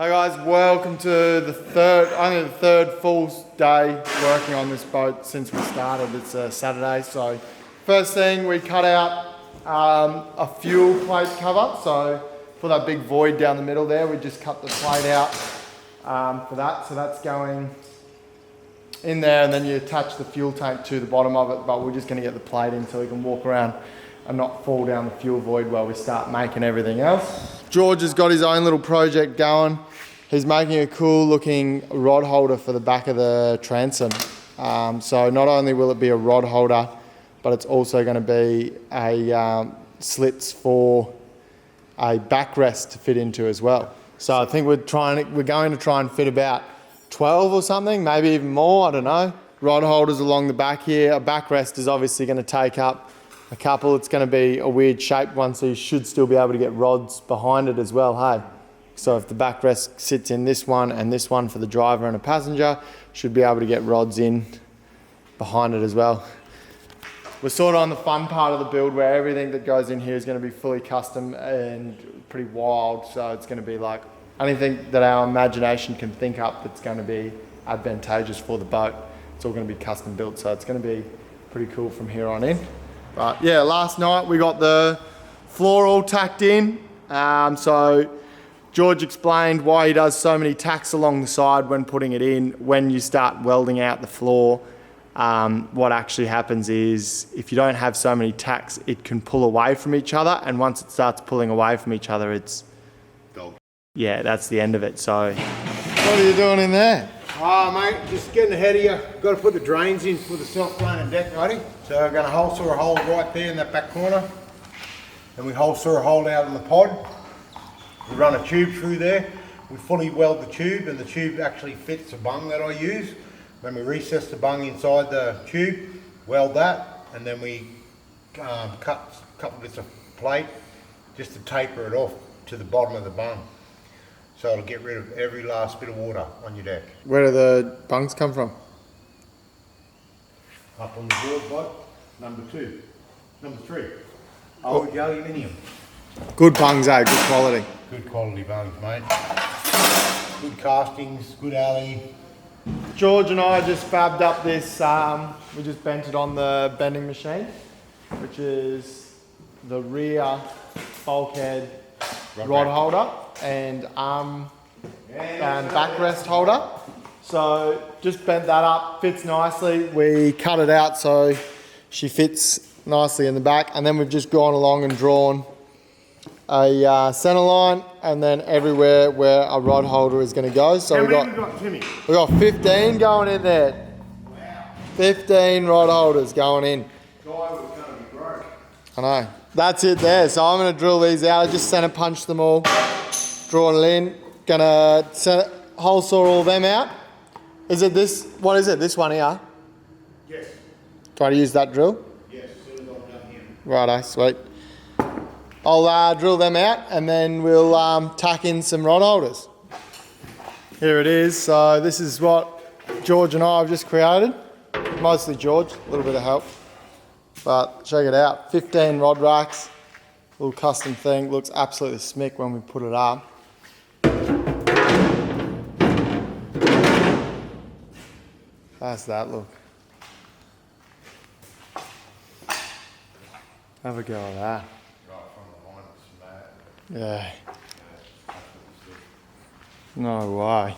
Hi guys, welcome to the third full day working on this boat since we started. It's a Saturday, so first thing we cut out a fuel plate cover. So for that big void down the middle there, we just cut the plate out for that. So that's going in there, and then you attach the fuel tank to the bottom of it, but we're just gonna get the plate in so we can walk around and not fall down the fuel void while we start making everything else. George has got his own little project going. He's making a cool looking rod holder for the back of the transom. So not only will it be a rod holder, but it's also going to be a slits for a backrest to fit into as well. So I think we're going to try and fit about 12 or something, maybe even more, I don't know. Rod holders along the back here. A backrest is obviously going to take up a couple. It's going to be a weird shaped one, so you should still be able to get rods behind it as well, hey? So if the backrest sits in this one and this one for the driver and a passenger, should be able to get rods in behind it as well. We're sort of on the fun part of the build where everything that goes in here is going to be fully custom and pretty wild. So it's going to be like anything that our imagination can think up that's going to be advantageous for the boat. It's all going to be custom built, so it's going to be pretty cool from here on in. But yeah, last night we got the floor all tacked in. So George explained why he does so many tacks along the side when putting it in. When you start welding out the floor, what actually happens is if you don't have so many tacks, it can pull away from each other. And once it starts pulling away from each other, it's dog. Yeah, that's the end of it. So what are you doing in there? Oh mate, just getting ahead of you. Got to put the drains in for the self-draining deck, ready? So we're going to hole saw a hole right there in that back corner. And we hole saw a hole out in the pod. We run a tube through there. We fully weld the tube, and the tube actually fits the bung that I use. Then we recess the bung inside the tube, weld that, and then we cut a couple bits of plate just to taper it off to the bottom of the bung. So it'll get rid of every last bit of water on your deck. Where do the bungs come from? Up on the board, bud. Number 2. Number 3. Old aluminium. Good bungs, eh? Good quality. Good quality bungs, mate. Good castings, good alley. George and I just fabbed up this, we just bent it on the bending machine, which is the rear bulkhead rod holder and backrest holder. So just bent that up, fits nicely. We cut it out so she fits nicely in the back, and then we've just gone along and drawn a center line, and then everywhere where a rod holder is going to go. So we got 15 going in there. Wow. 15 rod holders going in. Guy was going to be broke. I know. That's it there. So I'm going to drill these out. I just center punch them all, draw it in. Gonna hole saw all them out. Is it this? What is it? This one here? Yes. Try to use that drill. Yes. As soon as I'm done here. Righto, sweet. I'll drill them out, and then we'll tack in some rod holders. Here it is. So this is what George and I have just created. Mostly George, a little bit of help. But check it out, 15 rod racks, little custom thing. Looks absolutely smick when we put it up. How's that look? Have a go at that. Yeah. No way.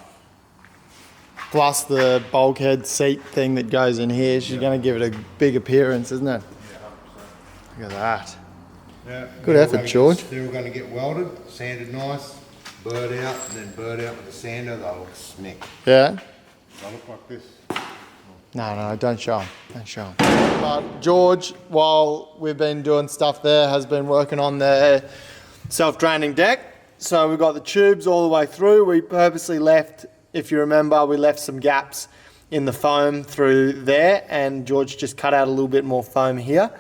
Plus the bulkhead seat thing that goes in here, she's going to give it a big appearance, isn't it? Yeah, 100%. Look at that. Yeah, good effort, George. They're all going to get welded, sanded nice, burred out, and then burred out with the sander. They'll look smick. Yeah? They'll look like this. No, don't show them. Don't show them. But George, while we've been doing stuff there, has been working on the self-draining deck. So we've got the tubes all the way through. We purposely left, if you remember, we left some gaps in the foam through there, and George just cut out a little bit more foam here.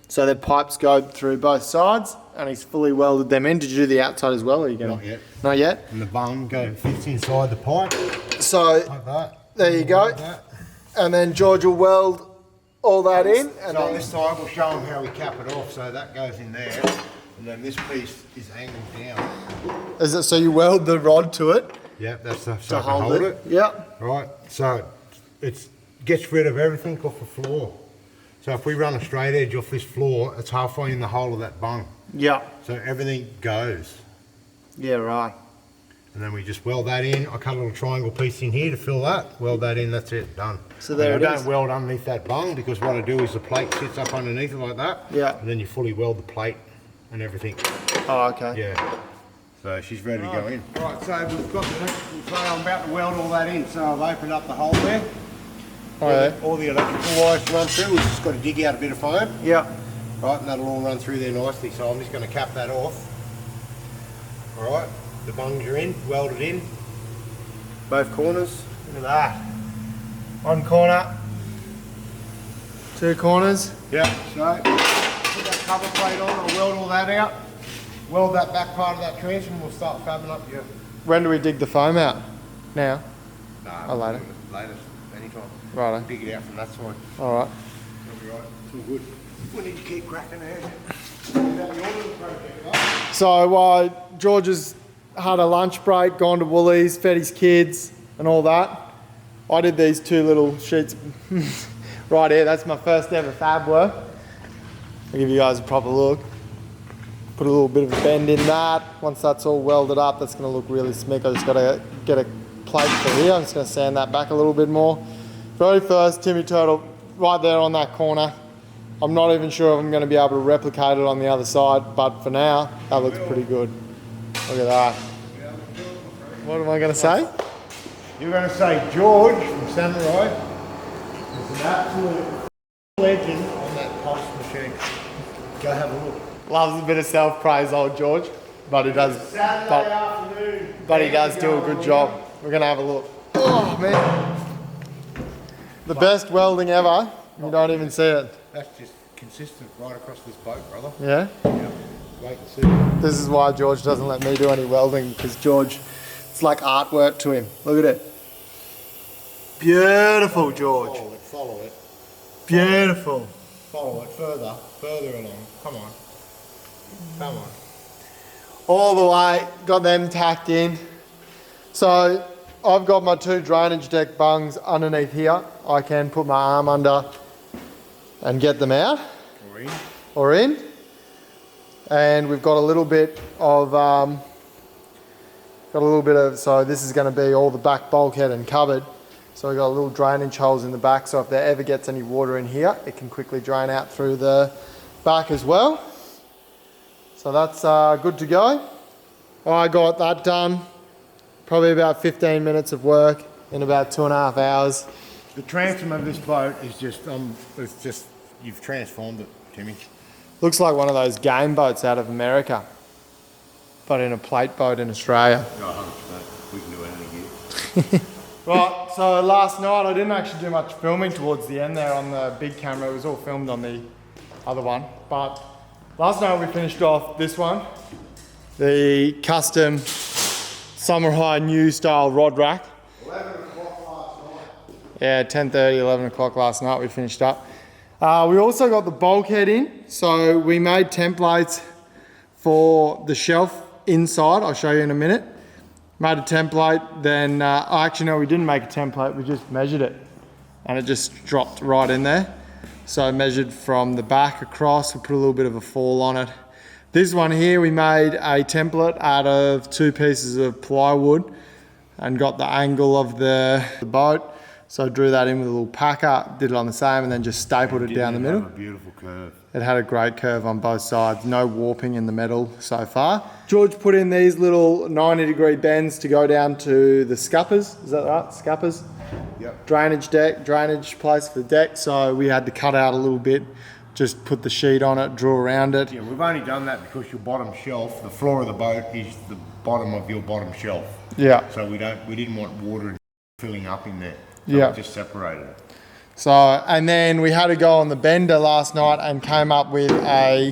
So the pipes go through both sides, and he's fully welded them in. Did you do the outside as well? Or are you gonna... Not yet. Not yet? And the bung fits inside the pipe. So like that. There you go. Like that. And then George will weld all that in. And so on this side we'll show them how we cap it off. So that goes in there. And then this piece is angled down. Is it so you weld the rod to it Yeah, that's so to I can hold it. Yep. Right, so it gets rid of everything off the floor. So if we run a straight edge off this floor, it's halfway in the hole of that bung. Yep. So everything goes. Yeah, right. And then we just weld that in. I cut a little triangle piece in here to fill that. Weld that in, that's it, done. So there it is. I don't weld underneath that bung because what I do is the plate sits up underneath it like that. Yeah. And then you fully weld the plate and everything. Oh, okay. Yeah. So she's ready to go in. Right, so we've got the electrical tray. I'm about to weld all that in. So I've opened up the hole there. All the electrical wires run through. We've just got to dig out a bit of foam. Yeah. Right, and that'll all run through there nicely. So I'm just going to cap that off. All right, the bungs are in, welded in. Both corners. Look at that. One corner. Two corners. Yeah. So put that cover plate on. I'll weld all that out. Weld that back part of that trench, and we'll start fabbing up your. When do we dig the foam out? Now? Nah, or later? Later, anytime. Righto. Dig it out from that side. All right. That'll be right. It's all good. We need to keep cracking ahead. So while George has had a lunch break, gone to Woolies, fed his kids and all that, I did these two little sheets right here. That's my first ever fab work. I'll give you guys a proper look. Put a little bit of a bend in that. Once that's all welded up, that's gonna look really slick. I just gotta get a plate for here. I'm just gonna sand that back a little bit more. Very first Timmy Turtle right there on that corner. I'm not even sure if I'm going to be able to replicate it on the other side, but for now, that looks pretty good. Look at that. What am I going to say? You're going to say George from Samurai is an absolute legend on that post machine. Go have a look. Loves a bit of self-praise, old George, but he does. Saturday afternoon. But he does do a good job. We're going to have a look. Oh man, the best welding ever. You don't even see it. That's just consistent right across this boat, brother. Yeah? Yeah. Wait and see. This is why George doesn't let me do any welding, because George, it's like artwork to him. Look at it. Beautiful, George. Follow it, follow it. Beautiful. Follow it further along. Come on. Come on. All the way, got them tacked in. So I've got my two drainage deck bungs underneath here. I can put my arm under and get them out. Or in. And we've got a little bit of, so this is going to be all the back bulkhead and cupboard. So we've got little drainage holes in the back, so if there ever gets any water in here, it can quickly drain out through the back as well. So that's good to go. I got that done. Probably about 15 minutes of work in about 2.5 hours. The transom of this boat is just, you've transformed it, Timmy. Looks like one of those game boats out of America, but in a plate boat in Australia. No, 100%. We can do anything here. Right, so last night I didn't actually do much filming towards the end there on the big camera. It was all filmed on the other one. But last night we finished off this one, the custom summer high new style rod rack. 11 o'clock last night. Yeah, 10:30, 11 o'clock last night we finished up. We also got the bulkhead in. So we made templates for the shelf inside. I'll show you in a minute. Made a template, then actually no, we didn't make a template, we just measured it and it just dropped right in there. So I measured from the back across, we put a little bit of a fall on it. This one here, we made a template out of 2 pieces of plywood and got the angle of the boat. So I drew that in with a little packer, did it on the same, and then just stapled it down the middle. It had a beautiful curve. It had a great curve on both sides, no warping in the metal so far. George put in these little 90-degree bends to go down to the scuppers, is that right, scuppers? Yep. Drainage place for the deck, so we had to cut out a little bit, just put the sheet on it, draw around it. Yeah, we've only done that because your bottom shelf, the floor of the boat is the bottom of your bottom shelf. Yeah. So we didn't want water filling up in there. So yeah. we just separated it. So, and then we had to go on the bender last night and came up with a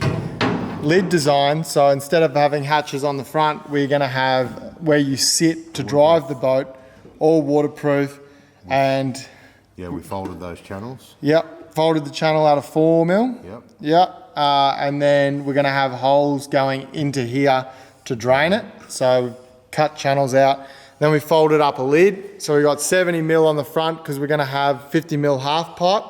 lid design. So instead of having hatches on the front, we're going to have where you sit to drive the boat, all waterproof. And yeah, we folded those channels. Yep, folded the channel out of 4mm. Yep. Yep, and then we're going to have holes going into here to drain it. So cut channels out. Then we folded up a lid. So we got 70 mil on the front because we're gonna have 50 mil half pipe.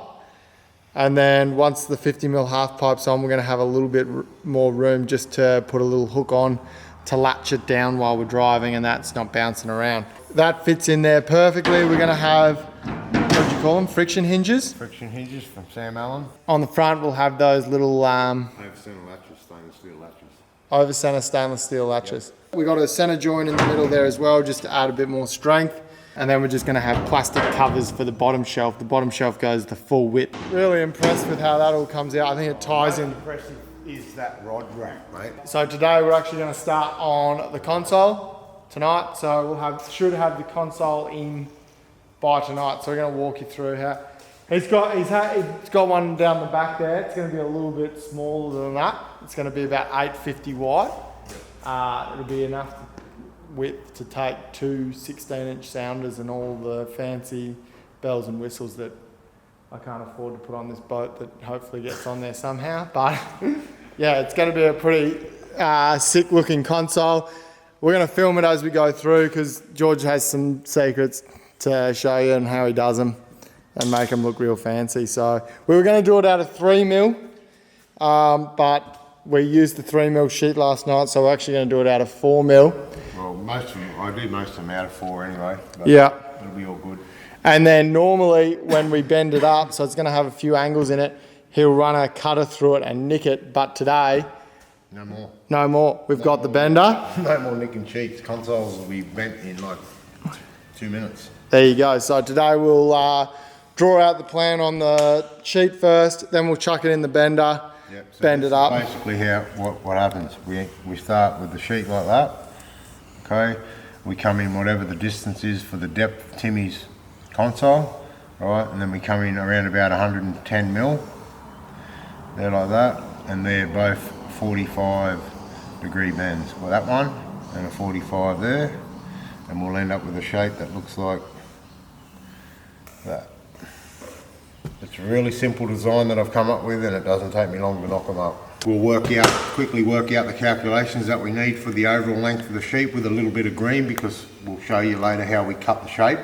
And then once the 50 mil half pipe's on, we're gonna have a little bit more room just to put a little hook on to latch it down while we're driving and that's not bouncing around. That fits in there perfectly. We're gonna have, what do you call them? Friction hinges? Friction hinges from Sam Allen. On the front, we'll have those little Over center latches, stainless steel latches. over center stainless steel latches. Yep. We got a center joint in the middle there as well, just to add a bit more strength. And then we're just gonna have plastic covers for the bottom shelf. The bottom shelf goes the full width. Really impressed with how that all comes out. I think it ties in. Impressive is that rod rack, mate. So today we're actually gonna start on the console tonight. So should have the console in by tonight. So we're gonna walk you through how. He's got one down the back there. It's going to be a little bit smaller than that. It's going to be about 850 wide. It'll be enough width to take two 16-inch sounders and all the fancy bells and whistles that I can't afford to put on this boat that hopefully gets on there somehow. But yeah, it's going to be a pretty sick looking console. We're going to film it as we go through because George has some secrets to show you and how he does them and make them look real fancy. So we were going to do it out of 3 mil, but we used the 3 mil sheet last night, so we're actually going to do it out of 4 mil. Well, I do most of them out of 4 anyway. But yeah. It'll be all good. And then normally when we bend it up, so it's going to have a few angles in it, he'll run a cutter through it and nick it, but today, no more. No more. We've got the bender. No more nicking sheets. Consoles will be bent in like 2 minutes. There you go. So today we'll draw out the plan on the sheet first, then we'll chuck it in the bender, Yep, so bend it up. Basically what happens, we start with the sheet like that, okay? We come in whatever the distance is for the depth of Timmy's console, right? And then we come in around about 110 mil, they're like that, and they're both 45 degree bends. Well, that one and a 45 there, and we'll end up with a shape that looks like that. It's a really simple design that I've come up with, and it doesn't take me long to knock them up. We'll quickly work out the calculations that we need for the overall length of the sheet with a little bit of green, because we'll show you later how we cut the shape.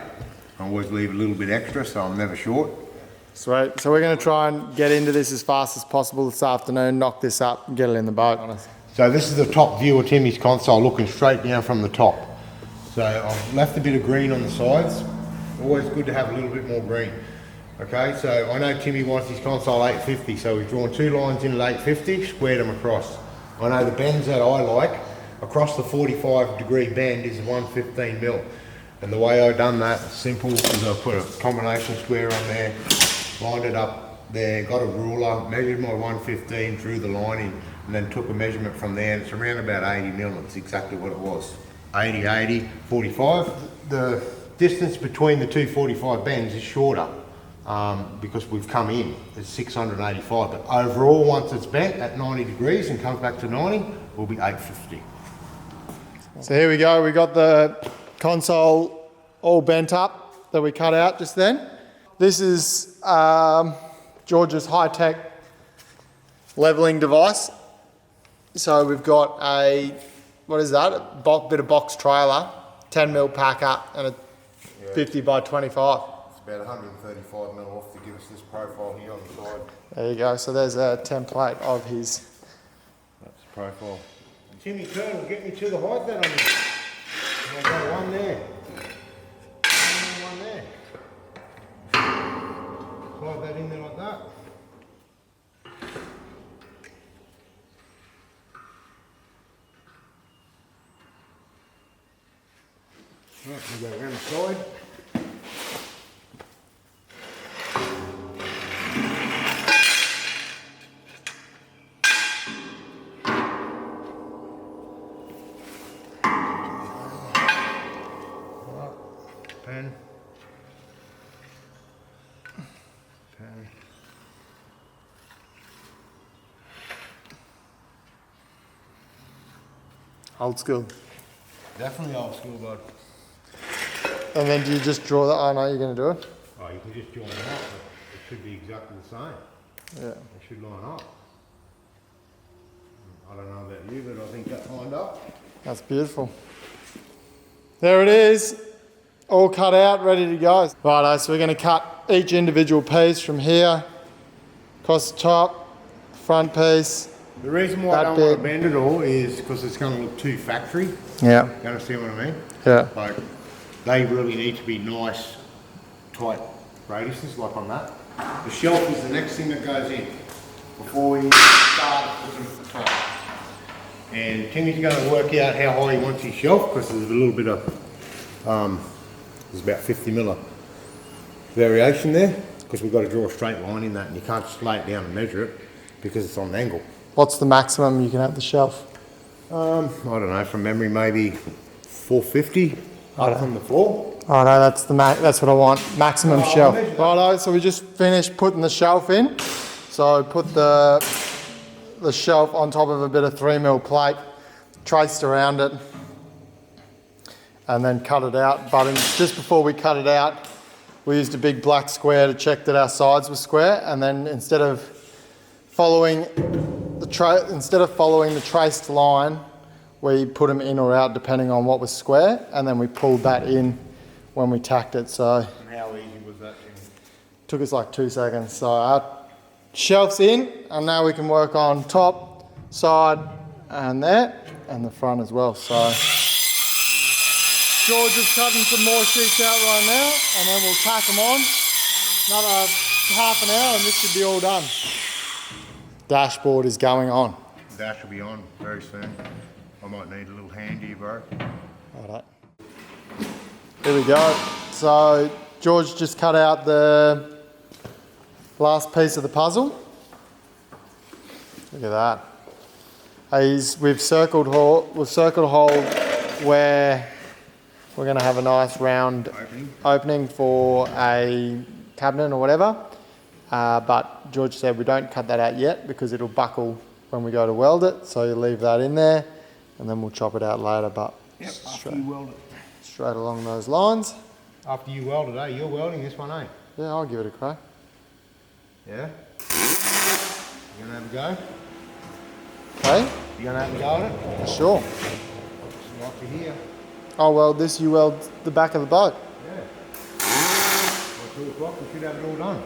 I always leave a little bit extra so I'm never short. Sweet. So we're going to try and get into this as fast as possible this afternoon, knock this up and get it in the boat. So this is the top view of Timmy's console, looking straight down from the top. So I've left a bit of green on the sides. Always good to have a little bit more green. Okay, so I know Timmy wants his console 850, so we've drawn 2 lines in at 850, squared them across. I know the bends that I like, across the 45 degree bend is 115 mil. And the way I've done that, simple, is I put a combination square on there, lined it up there, got a ruler, measured my 115, drew the line in, and then took a measurement from there, and it's around about 80 mil, it's exactly what it was. 80, 80, 45. The distance between the two 45 bends is shorter. Because we've come in, it's 685, but overall once it's bent at 90 degrees and comes back to 90, will be 850. So here we go, we got the console all bent up that we cut out just then. This is George's high-tech leveling device. So we've got a, what is that, a bit of box trailer, 10 mil packer and a 50 by 25. About 135 mil off to give us this profile here on the side. There you go, so there's a template of his. That's the profile. Timmy Colonel, get me to the height that I'm in. I've got one there. One there. Slide that in there like that. Right, we go around the side. Pen. Old school. Definitely old school, bud. And then do you just draw that? I know you're going to do it. Oh, you can just join it up, but it should be exactly the same. Yeah. It should line up. I don't know about you, but I think that lined up. That's beautiful. There it is, all cut out, ready to go. Righto, so we're going to cut each individual piece from here, across the top, front piece. The reason why I don't want to bend it all is because it's going to look too factory. Yeah. You understand what I mean? Yeah. Like, they really need to be nice, tight radiuses, like on that. The shelf is the next thing that goes in before we start putting the top. And Timmy's going to work out how high he wants his shelf, because there's a little bit of, there's about 50 mil variation there, because we've got to draw a straight line in that, and you can't just lay it down and measure it because it's on an angle. What's the maximum you can have the shelf? I don't know, from memory maybe 450 up from the floor. Oh no, that's the that's what I want, maximum shelf. Righto, so we just finished putting the shelf in. So put the shelf on top of a bit of 3mm plate, traced around it, and then cut it out. But just before we cut it out, we used a big black square to check that our sides were square, and then instead of following the traced line, we put them in or out depending on what was square, and then we pulled that in when we tacked it. So And how easy was that, Timmy? took us like 2 seconds. So our shelf's in, and now we can work on top, side, and there, and the front as well. So George is cutting some more sheets out right now, and then we'll tack them on. Another half an hour, and this should be all done. Dashboard is going on. Dash will be on very soon. I might need a little hand here, bro. Alright. Here we go. So George just cut out the last piece of the puzzle. Look at that. We've circled a hole where we're going to have a nice round opening for a cabinet or whatever. But George said we don't cut that out yet because it'll buckle when we go to weld it. So you leave that in there, and then we'll chop it out later. But Yep, after you weld it. straight along those lines. After you weld it, eh? You're welding this one, eh? Yeah, I'll give it a crack. Yeah? You gonna have a go? Okay, You gonna have a go at it? sure. It's like to hear. I'll weld this, you weld the back of the boat. Yeah. By 2 o'clock, we should have it all done.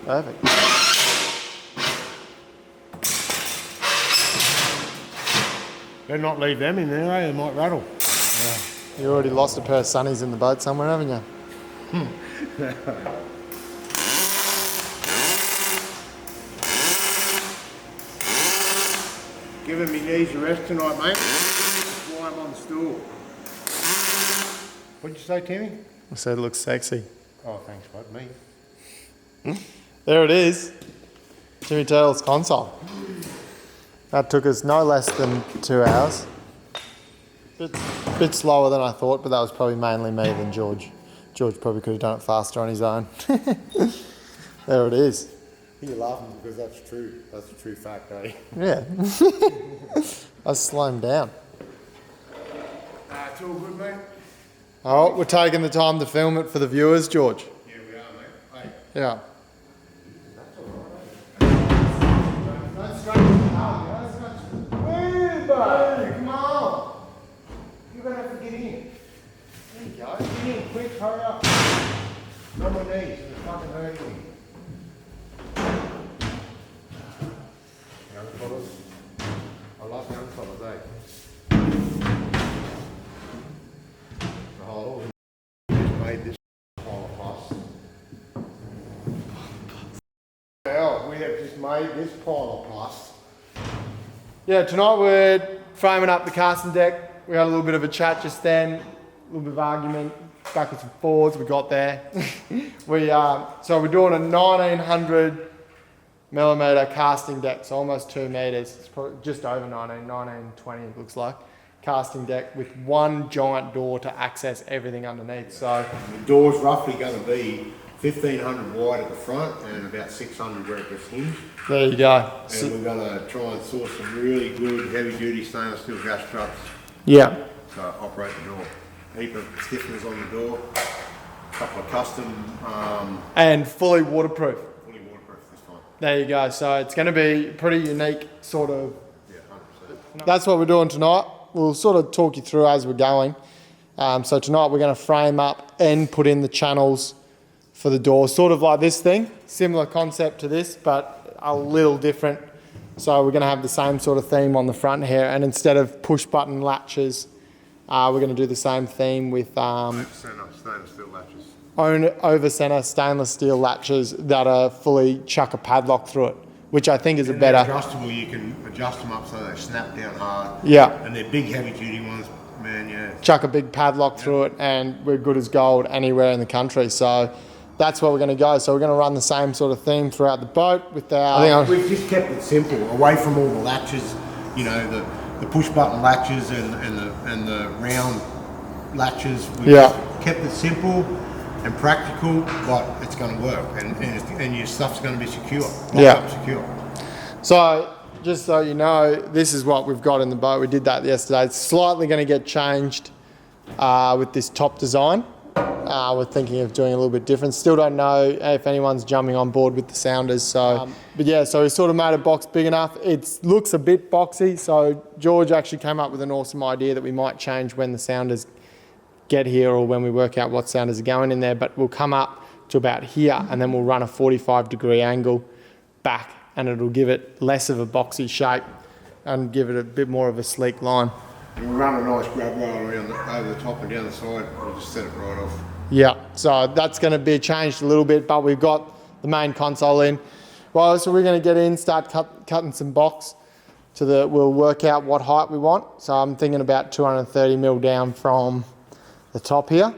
Perfect. Better not leave them in there, eh? They might rattle. Yeah. You already lost a pair of sunnies in the boat somewhere, haven't you? Giving me knees a rest tonight, mate. That's why I'm on the stool. What'd you say, Timmy? I said it looks sexy. Oh, thanks, bud. Me. There it is. Jimmy Turtle's console. That took us no less than 2 hours. Bit slower than I thought, but that was probably mainly me than George. George probably could have done it faster on his own. There it is. You're laughing because that's true. That's a true fact, eh? Yeah. I slowed him down. It's all good, mate. Oh, we're taking the time to film it for the viewers, George. Yeah, we are, mate. Hey. Yeah. Come on! You're gonna have to get in. There you go. Get in, quick, hurry up. No more knees, it's fucking hurting me. Young fellas. I love young fellas, eh? Oh, just made this pile of pus. Hell, we have just made this pile of pus. Yeah, tonight we're framing up the casting deck. We had a little bit of a chat just then, a little bit of argument, backwards and forwards, we got there. So we're doing a 1900mm casting deck, so almost 2 meters. It's probably just over 1920 it looks like. Casting deck with one giant door to access everything underneath. So the door's roughly going to be 1500 wide at the front and about 600 where it gets hinged. there you go. And we're going to try and source some really good heavy duty stainless steel gas struts Yeah. to operate the door. Heap of stiffeners on the door, a couple of custom, And fully waterproof. fully waterproof this time. There you go. So it's going to be pretty unique sort of. Yeah, 100%. That's what we're doing tonight. We'll sort of talk you through as we're going. So tonight we're going to frame up and put in the channels for the door, sort of like this thing, similar concept to this, but a little different. So we're going to have the same sort of theme on the front here, and instead of push button latches, we're going to do the same theme with stainless steel latches. Over center stainless steel latches that are fully chuck a padlock through it, which I think is a better. Adjustable, you can adjust them up so they snap down hard. Yeah. And they're big heavy duty ones, man, yeah. Chuck a big padlock through it and we're good as gold anywhere in the country. So that's where we're going to go. So we're going to run the same sort of theme throughout the boat with our... We've just kept it simple, away from all the latches, you know, the push button latches and the round latches. We've just kept it simple and practical, but it's going to work, and your stuff's going to be secure. Secure. So just so you know, this is what we've got in the boat. We did that yesterday. It's slightly going to get changed with this top design. We're thinking of doing a little bit different. Still don't know if anyone's jumping on board with the sounders. So, but yeah, so we sort of made a box big enough. It looks a bit boxy. So George actually came up with an awesome idea that we might change when the sounders get here or when we work out what sounders are going in there. But we'll come up to about here and then we'll run a 45-degree angle back, and it'll give it less of a boxy shape and give it a bit more of a sleek line. And we'll run a nice grub rail around over the top and down the side. We'll just set it right off. Yeah, so that's going to be changed a little bit, but we've got the main console in. Well, so we're going to get in, start cutting some box we'll work out what height we want. So I'm thinking about 230 mil down from the top here.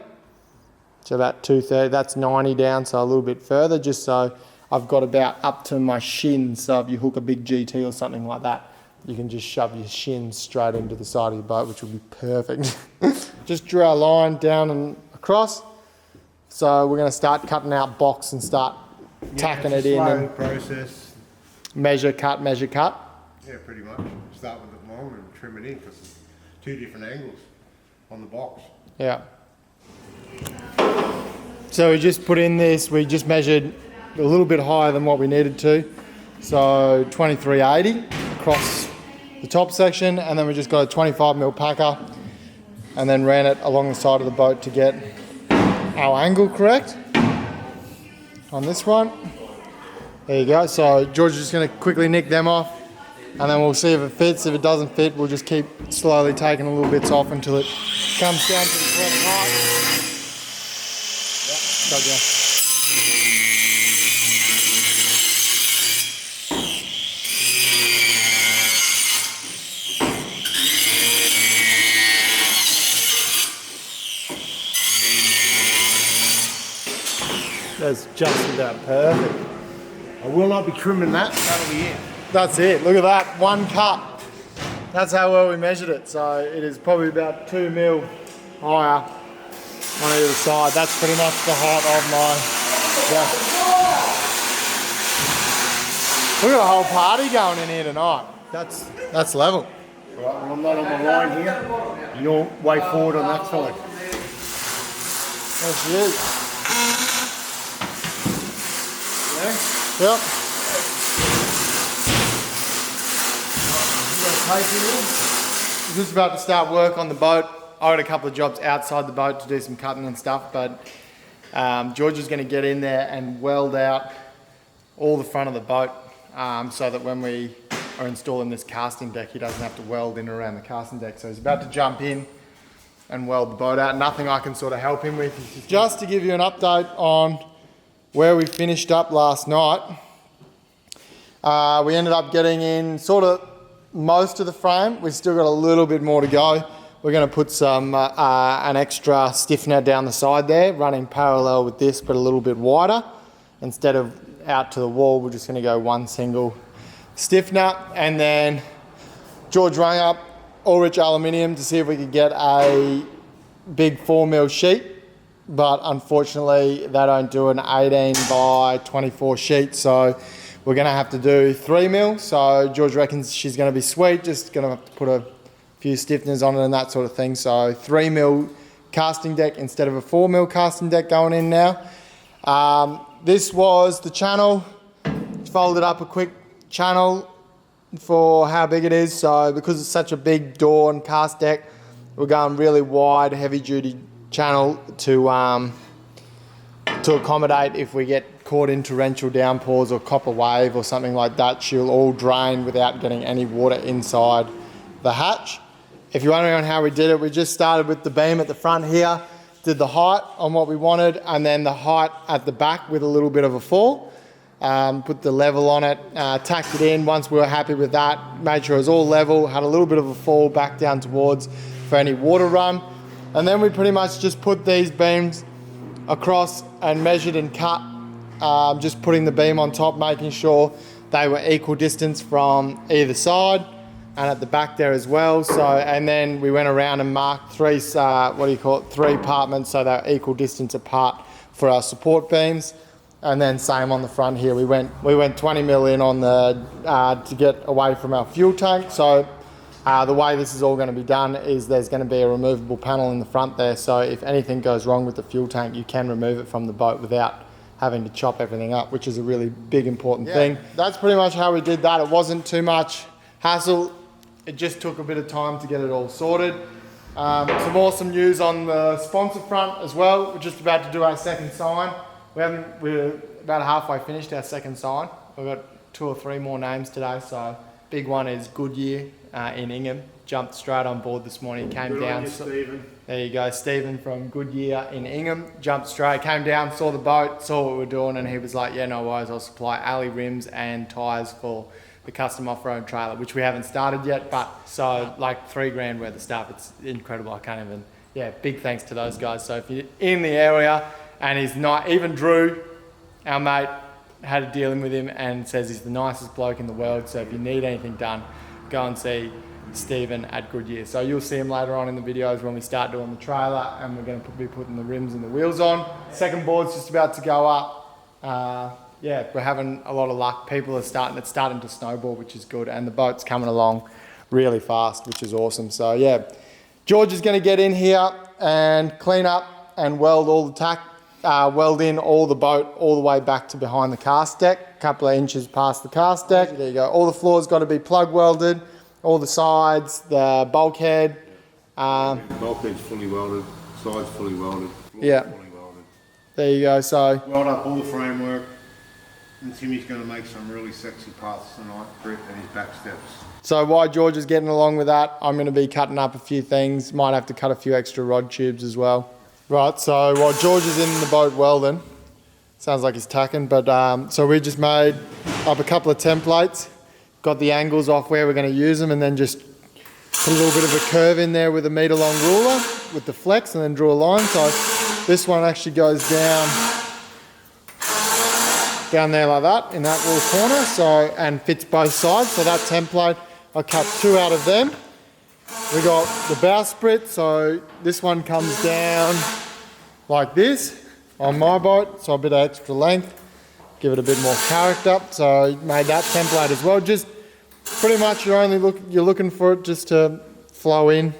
So about 230, that's 90 down, so a little bit further, just so I've got about up to my shins. So if you hook a big GT or something like that, you can just shove your shins straight into the side of your boat, which will be perfect. Just drew our line down and across. So we're going to start cutting out box and start tacking it in. And process. Measure, cut, measure, cut. Yeah, pretty much. Start with it long and trim it in because there's two different angles on the box. Yeah. So we just put in this, we just measured a little bit higher than what we needed to. So 2380 across the top section, and then we just got a 25 mil packer and then ran it along the side of the boat to get our angle correct on this one. There you go. So George is just going to quickly nick them off and then we'll see if it fits. If it doesn't fit, we'll just keep slowly taking a little bits off until it comes down to the correct height. Yep. Go. That's just about perfect. I will not be trimming that, that'll be it. That's it, look at that, one cut. That's how well we measured it. So it is probably about 2 mil higher on either side. That's pretty much the height of my, We've got a whole party going in here tonight. That's level. Right, well, I'm not on my line here. You're way forward on that side. There she is. Yep. Just about to start work on the boat. I got a couple of jobs outside the boat to do some cutting and stuff, but George is going to get in there and weld out all the front of the boat so that when we are installing this casting deck, he doesn't have to weld in and around the casting deck. So he's about to jump in and weld the boat out. Nothing I can sort of help him with. Just to give you an update on where we finished up last night, we ended up getting in sort of most of the frame. We've still got a little bit more to go. We're going to put some an extra stiffener down the side there, running parallel with this, but a little bit wider. Instead of out to the wall, we're just going to go one single stiffener. And then George rang up Ulrich Aluminium to see if we could get a big 4mm sheet. But unfortunately, they don't do an 18 by 24 sheet, so we're going to have to do 3mm. So George reckons she's going to be sweet, just going to have to put a few stiffeners on it and that sort of thing. So 3mm casting deck instead of a 4mm casting deck going in now. This was the channel. Folded up a quick channel for how big it is. So because it's such a big door and cast deck, we're going really wide, heavy duty channel to accommodate if we get caught in torrential downpours or copper wave or something like that. She'll all drain without getting any water inside the hatch. If you're wondering on how we did it, we just started with the beam at the front here, did the height on what we wanted, and then the height at the back with a little bit of a fall. Put the level on it, tacked it in. Once we were happy with that, made sure it was all level, had a little bit of a fall back down towards for any water run. And then we pretty much just put these beams across and measured and cut, just putting the beam on top, making sure they were equal distance from either side and at the back there as well. So, and then we went around and marked three compartments so they're equal distance apart for our support beams. And then same on the front here. We went 20 mil in on the to get away from our fuel tank. So the way this is all going to be done is there's going to be a removable panel in the front there. So if anything goes wrong with the fuel tank, you can remove it from the boat without having to chop everything up, which is a really big important thing. That's pretty much how we did that. It wasn't too much hassle. It just took a bit of time to get it all sorted. Some awesome news on the sponsor front as well. We're just about to do our second sign. We're about halfway finished our second sign. We've got 2 or 3 more names today. So big one is Goodyear in Ingham. Jumped straight on board this morning. Came down. Stephen. There you go, Stephen from Goodyear in Ingham. Jumped straight, came down, saw the boat, saw what we were doing, and he was like, yeah, no worries, I'll supply alley rims and tyres for the custom off-road trailer, which we haven't started yet, but so like $3,000 worth of stuff. It's incredible. I can't even, big thanks to those guys. So if you're in the area and he's not, even Drew, our mate, had a dealing with him and says he's the nicest bloke in the world. So if you need anything done, go and see Stephen at Goodyear. So you'll see him later on in the videos when we start doing the trailer, and we're going to be putting the rims and the wheels on. Second board's just about to go up. We're having a lot of luck. People are starting to snowboard, which is good, and the boat's coming along really fast, which is awesome. So yeah, George is going to get in here and clean up and weld all the tack, weld in all the boat all the way back to behind the cast deck, a couple of inches past the cast deck. There you go. All the floors got to be plug welded, all the sides, the bulkhead. Bulkhead's fully welded, sides fully welded, fully welded. There you go. So weld up all the framework, and Timmy's going to make some really sexy paths tonight, grip and his back steps. So while George is getting along with that, I'm going to be cutting up a few things. Might have to cut a few extra rod tubes as well. Right, so while George is in the boat welding, sounds like he's tacking, but so we just made up a couple of templates, got the angles off where we're going to use them, and then just put a little bit of a curve in there with a metre long ruler with the flex, and then draw a line. So this one actually goes down there like that in that little corner, so, and fits both sides. So that template, I cut 2 out of them. We got the bow sprit, so this one comes down like this on my boat, so a bit of extra length, give it a bit more character. So I made that template as well. Just pretty much you're looking for it just to flow in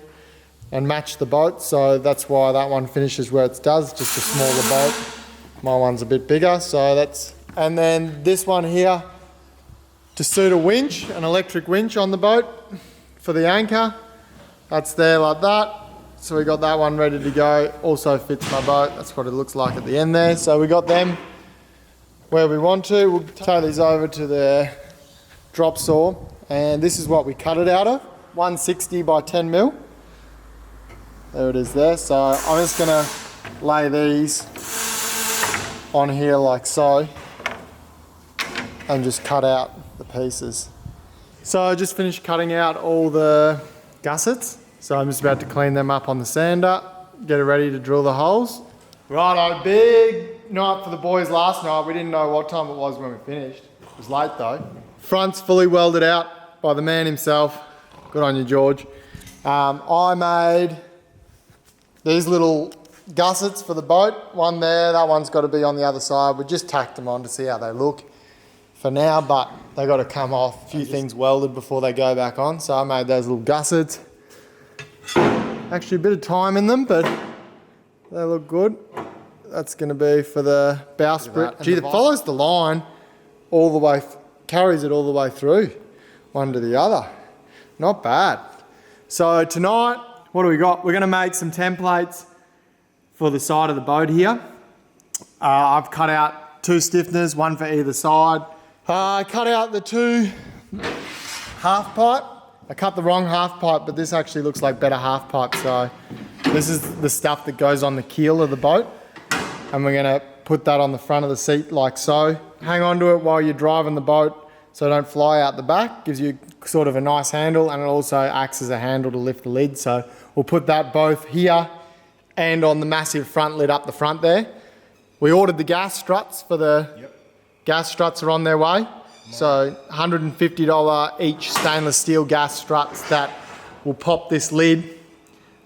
and match the boat. So that's why that one finishes where it does, just a smaller boat. My one's a bit bigger, so that's, and then this one here to suit a winch, an electric winch on the boat for the anchor. That's there like that. So we got that one ready to go. Also fits my boat. That's what it looks like at the end there. So we got them where we want to. We'll tow these over to the drop saw. And this is what we cut it out of. 160 by 10 mil. There it is there. So I'm just gonna lay these on here like so. And just cut out the pieces. So I just finished cutting out all the gussets. So I'm just about to clean them up on the sander, get it ready to drill the holes. Righto, big night for the boys last night. We didn't know what time it was when we finished. It was late though. Front's fully welded out by the man himself. Good on you, George. I made these little gussets for the boat. One there, that one's got to be on the other side. We just tacked them on to see how they look for now, but they got to come off. A few things welded before they go back on. So I made those little gussets. Actually a bit of time in them, but they look good. That's going to be for the bow sprit. Gee, it follows the line all the way, carries it all the way through, one to the other. Not bad. So tonight what do we got? We're gonna make some templates for the side of the boat here. I've cut out 2 stiffeners, 1 for either side. I cut out the 2 half pipe. I cut the wrong half pipe, but this actually looks like better half pipe. So this is the stuff that goes on the keel of the boat. And we're gonna put that on the front of the seat like so. Hang on to it while you're driving the boat so don't fly out the back. Gives you sort of a nice handle, and it also acts as a handle to lift the lid. So we'll put that both here and on the massive front lid up the front there. We ordered the gas struts for the gas struts are on their way. So $150 each stainless steel gas struts that will pop this lid,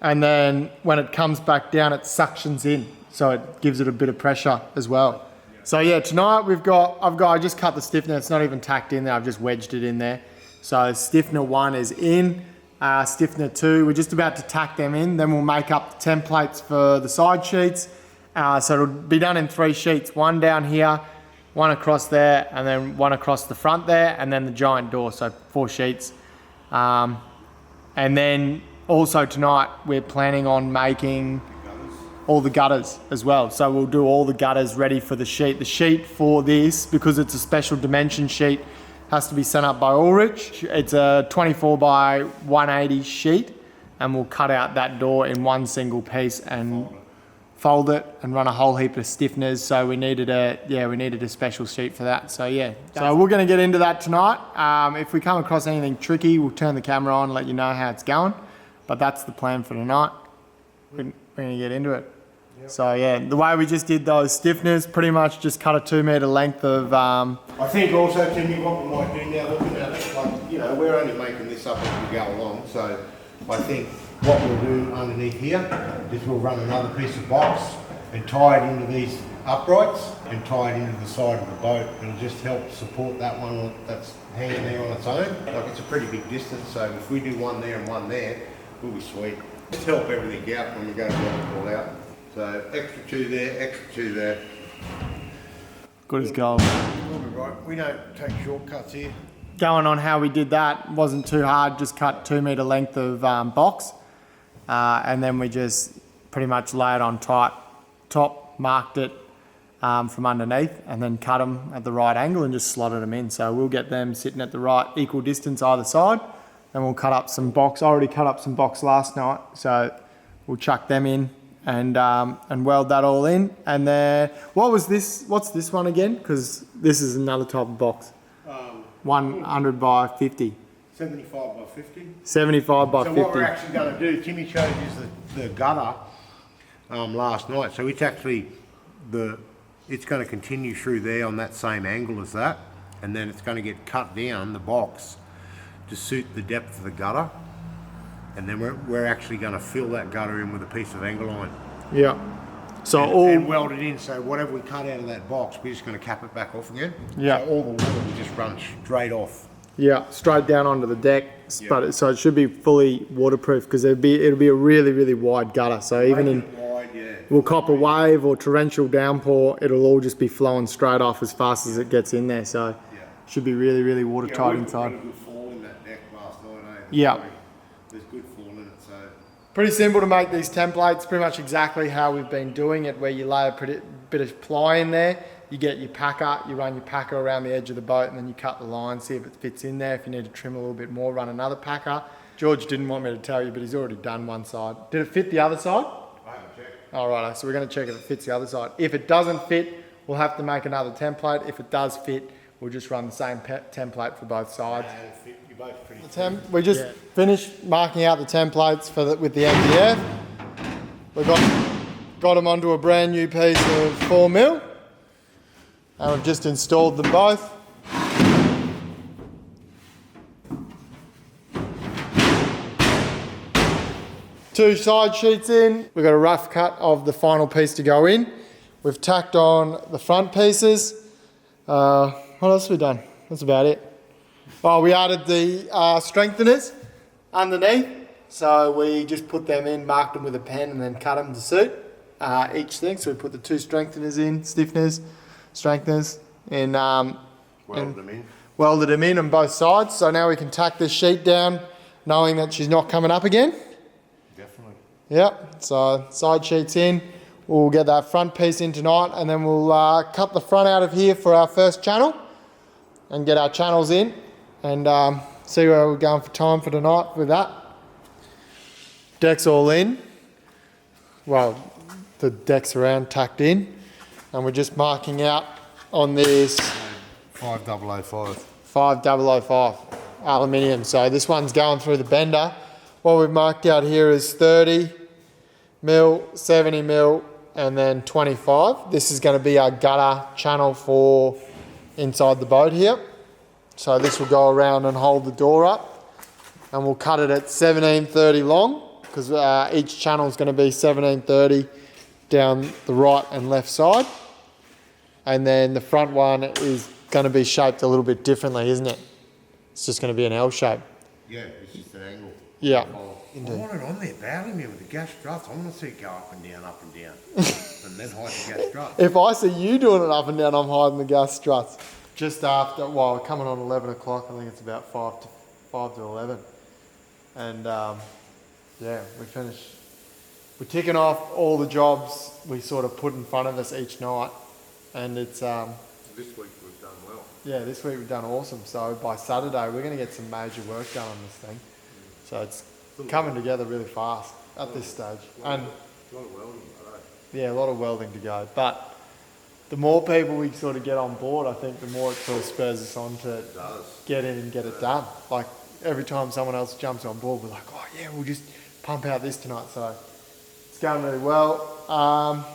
and then when it comes back down it suctions in, so it gives it a bit of pressure as well. So yeah, tonight I just cut the stiffener. It's not even tacked in there, I've just wedged it in there. So stiffener 1 is in, stiffener 2, we're just about to tack them in, then we'll make up the templates for the side sheets. So it'll be done in 3 sheets, 1 down here, 1 across there, and then 1 across the front there, and then the giant door, so 4 sheets. And then also tonight we're planning on making all the gutters as well. So we'll do all the gutters ready for the sheet. The sheet for this, because it's a special dimension sheet, has to be sent up by Ulrich. It's a 24 by 180 sheet, and we'll cut out that door in 1 single piece and fold it and run a whole heap of stiffeners. So we needed a special sheet for that. So yeah, so we're gonna get into that tonight. If we come across anything tricky, we'll turn the camera on and let you know how it's going. But that's the plan for tonight. We're gonna get into it. Yep. So yeah, the way we just did those stiffeners, pretty much just cut a 2 metre length of... I think also, Timmy, what we might do now, looking at it, like, you know, we're only making this up as we go along, so I think what we'll do underneath here is we'll run another piece of box and tie it into these uprights and tie it into the side of the boat. It'll just help support that one that's hanging there on its own. Like, it's a pretty big distance, so if we do 1 there and 1 there, we'll be sweet. Just help everything out when we go to weld it all out. So extra 2 there, extra 2 there. Good as gold. We'll be right. We don't take shortcuts here. Going on how we did that, wasn't too hard, just cut 2 metre length of box. And then we just pretty much lay it on tight top, marked it from underneath, and then cut them at the right angle and just slotted them in. So we'll get them sitting at the right equal distance either side. Then we'll cut up some box. I already cut up some box last night, so we'll chuck them in and weld that all in. And then, what's this one again? Because this is another type of box. 100 by 50. 75 by 50. 75 by 50. So what we're actually going to do, Timmy showed us the gutter last night. So it's actually, it's going to continue through there on that same angle as that. And then it's going to get cut down, the box, to suit the depth of the gutter. And then we're actually going to fill that gutter in with a piece of angle iron. Yeah. So and weld it in, so whatever we cut out of that box, we're just going to cap it back off again. Yeah. So all the water will just run straight off. Yeah, straight down onto the deck. Yeah. But so it should be fully waterproof, because it'll be a really, really wide gutter. So even in copper wave or torrential downpour, it'll all just be flowing straight off as fast as it gets in there. So it should be really, really watertight inside. Really good fall in that deck last night, eh? Yeah. There's good fall in it, so. Pretty simple to make these templates, pretty much exactly how we've been doing it, where you lay a bit of ply in there, you get your packer, you run your packer around the edge of the boat, and then you cut the line, see if it fits in there. If you need to trim a little bit more, run another packer. George didn't want me to tell you, but he's already done one side. Did it fit the other side? I haven't checked. All right, so we're going to check if it fits the other side. If it doesn't fit, we'll have to make another template. If it does fit, we'll just run the same template for both sides. It'll fit. You're both pretty we just finished marking out the templates with the MDF. We've got them onto a brand new piece of 4mm, and we've just installed them both. Two side sheets in. We've got a rough cut of the final piece to go in. We've tacked on the front pieces. What else have we done? That's about it. Oh, we added the strengtheners underneath. So we just put them in, marked them with a pen, and then cut them to suit each thing. So we put the 2 strengtheners in, stiffeners, strengtheners, and welded them in on both sides. So now we can tack this sheet down, knowing that she's not coming up again. Definitely. Yep, so side sheets in. We'll get that front piece in tonight, and then we'll cut the front out of here for our first channel and get our channels in and see where we're going for time for tonight with that. Deck's all in. Well, the deck's around tacked in, and we're just marking out on this 5005. 5005 aluminium. So this one's going through the bender. What we've marked out here is 30 mil, 70 mil, and then 25. This is going to be our gutter channel for inside the boat here. So this will go around and hold the door up, and we'll cut it at 1730 long, because each channel is going to be 1730 down the right and left side. And then the front one is going to be shaped a little bit differently, isn't it? It's just going to be an L shape. Yeah, it's just an angle. Yeah. I want it on there, battling me with the gas struts. I want to see it go up and down, and then hide the gas struts. If I see you doing it up and down, I'm hiding the gas struts. Just after, well, we're coming on 11 o'clock. I think it's about 5 to 11. And yeah, we finished. We're ticking off all the jobs we sort of put in front of us each night. And it's... This week we've done well. Yeah, this week we've done awesome. So by Saturday, we're going to get some major work done on this thing. So it's coming together really fast at this stage. And A lot of welding, right? yeah, a lot of welding to go. But the more people we sort of get on board, I think the more it sort of spurs us on to get in and get it done. Like every time someone else jumps on board, we're like, oh yeah, we'll just pump out this tonight. So it's going really well.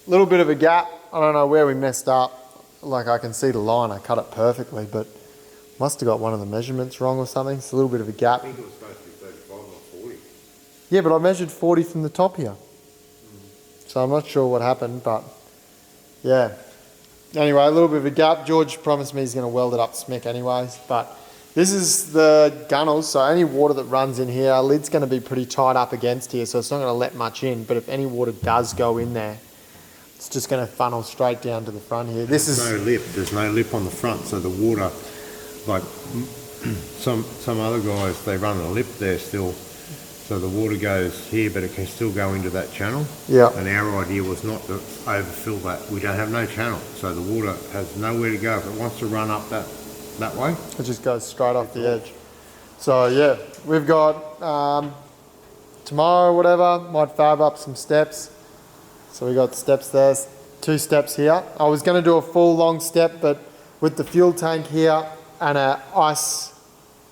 Little bit of a gap. I don't know where we messed up. Like I can see the line, I cut it perfectly, but must have got one of the measurements wrong or something. It's a little bit of a gap. I think it was supposed to be 35, not 40. Yeah, but I measured 40 from the top here. So I'm not sure what happened, but yeah. Anyway, a little bit of a gap. George promised me he's going to weld it up smick anyways, but this is the gunnels, so any water that runs in here, our lid's going to be pretty tight up against here, so it's not going to let much in, but if any water does go in there, it's just going to funnel straight down to the front here. There's no lip on the front, so the water, like some other guys, they run a lip there still, so the water goes here, but it can still go into that channel. Yeah. And our idea was not to overfill that. We don't have no channel, so the water has nowhere to go. If it wants to run up that way, it just goes straight off the edge. So yeah, we've got tomorrow, whatever, might fab up some steps. So we got steps there, 2 steps here. I was going to do a full long step, but with the fuel tank here and an ice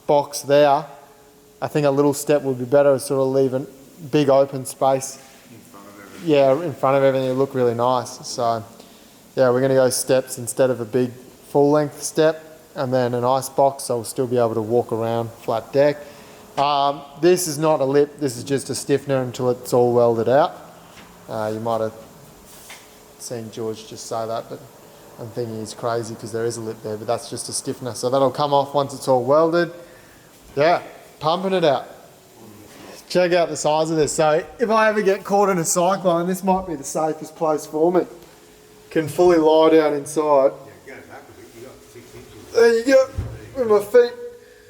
box there, I think a little step would be better, sort of leave a big open space. in front of everything. Yeah, in front of everything, it look really nice. So yeah, we're going to go steps instead of a big full length step, and then an ice box, so we'll still be able to walk around flat deck. This is not a lip, this is just a stiffener until it's all welded out. You might have seen George just say that, but I'm thinking he's crazy because there is a lip there, but that's just a stiffener. So that'll come off once it's all welded. Yeah, pumping it out. Check out the size of this. So if I ever get caught in a cyclone, this might be the safest place for me. Can fully lie down inside. Yeah, go back a bit, you got 6 inches. There you go, with my feet.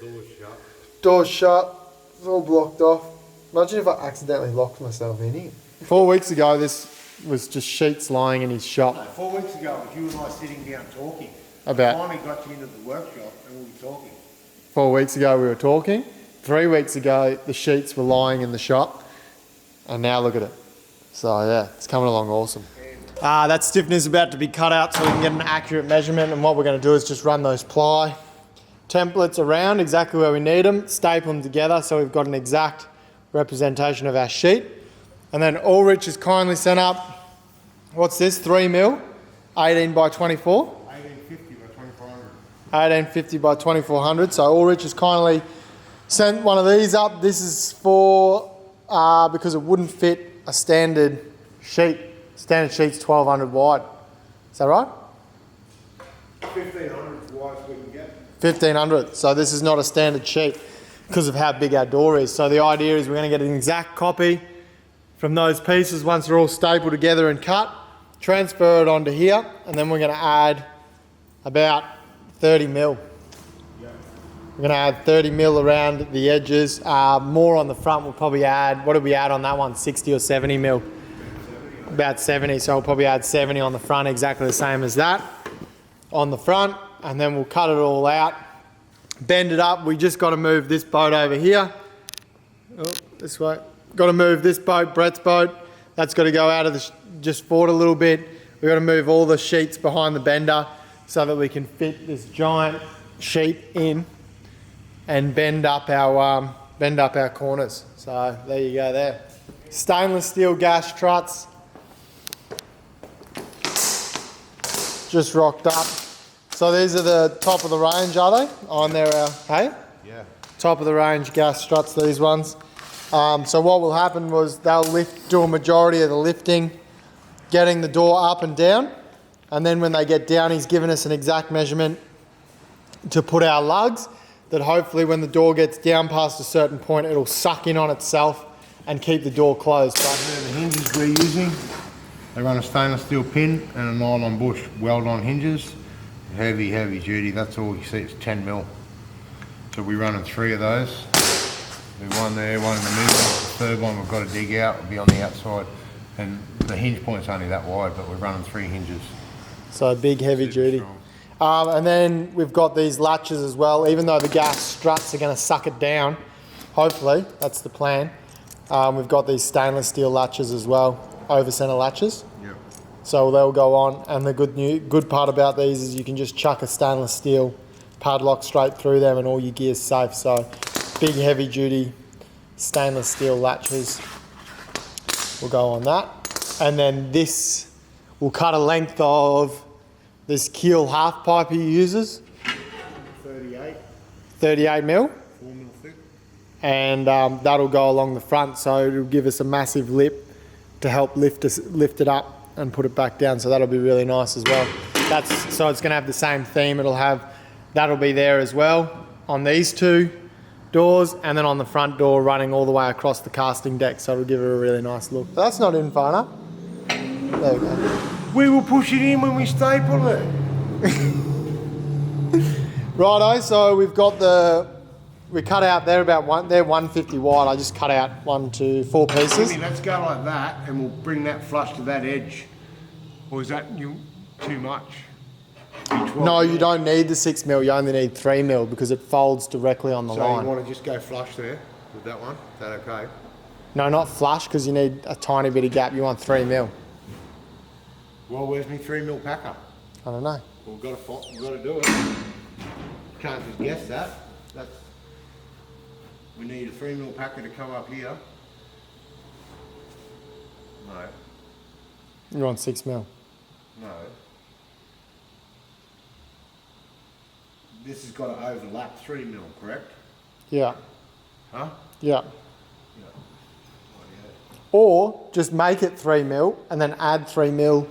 Door's shut. Door's shut, it's all blocked off. Imagine if I accidentally locked myself in here. 4 weeks ago, this was just sheets lying in his shop. No, 4 weeks ago, it was you and I sitting down talking. About- Finally got you into the workshop and we were talking. 4 weeks ago we were talking. 3 weeks ago the sheets were lying in the shop, and now look at it. So yeah, it's coming along awesome. That stiffener is about to be cut out so we can get an accurate measurement, and what we're going to do is just run those ply templates around exactly where we need them, staple them together so we've got an exact representation of our sheet. And then Ulrich has kindly sent up, what's this, 3 mil, 18 by 24? 1850 by 2400. 1850 by 2400. So Ulrich has kindly sent one of these up. This is for, because it wouldn't fit a standard sheet. Standard sheet's 1200 wide. Is that right? 1500 is the widest we can get. 1500. So this is not a standard sheet because of how big our door is. So the idea is we're going to get an exact copy from those pieces once they're all stapled together and cut, transfer it onto here, and then we're going to add about 30 mil. Yeah. We're gonna add 30 mil around the edges. More on the front. We'll probably add, what did we add on that one? 60 or 70 mil? About 70, so we'll probably add 70 on the front, exactly the same as that on the front. And then we'll cut it all out, bend it up. We just gotta move this boat over here. Oh, this way. Gotta move this boat, Brett's boat. That's gotta go out of the, just forward a little bit. We've gotta move all the sheets behind the bender so that we can fit this giant sheet in and bend up our corners. So there you go there. Stainless steel gas struts. Just rocked up. So these are the top of the range, are they? On there, hey? Yeah. Top of the range gas struts, these ones. So what will happen was they'll do a majority of the lifting, getting the door up and down. And then when they get down, he's given us an exact measurement to put our lugs, that hopefully when the door gets down past a certain point, it'll suck in on itself and keep the door closed. The hinges we're using, they run a stainless steel pin and a nylon bush weld-on hinges. Heavy, heavy duty. That's all you see. It's 10 mil. So we're running 3 of those. There's one there, one in the middle. The third one we've got to dig out. It'll be on the outside, and the hinge point's only that wide, but we're running 3 hinges. So big, heavy duty. And then we've got these latches as well. Even though the gas struts are going to suck it down, hopefully that's the plan. We've got these stainless steel latches as well, over center latches. Yep. So they'll go on, and the good part about these is you can just chuck a stainless steel padlock straight through them and all your gear's safe. So big heavy duty stainless steel latches will go on that. And then this will cut a length of this keel half pipe he uses. 38 mil. 4 mil thick. And that'll go along the front, so it'll give us a massive lip to help lift it up and put it back down. So that'll be really nice as well. So it's going to have the same theme. That'll be there as well on these 2 doors, and then on the front door running all the way across the casting deck. So it'll give it a really nice look. That's not in far enough. There we go. We will push it in when we staple it. Righto, so we've got we cut out there they're 150 wide. I just cut out 1 to 4 pieces. Jimmy, let's go like that, and we'll bring that flush to that edge. Or is that too much? No, you don't need the 6 mil, you only need 3 mil because it folds directly on the line. So you want to just go flush there with that one? Is that okay? No, not flush, because you need a tiny bit of gap. You want 3 mil. Well, where's my 3 mil packer? I don't know. We've got to do it. Can't just guess that. We need a 3 mil packer to come up here. No. You want 6 mil? No. This has got to overlap 3 mil, correct? Yeah. Huh? Yeah. Yeah. Or just make it 3 mil and then add 3 mil.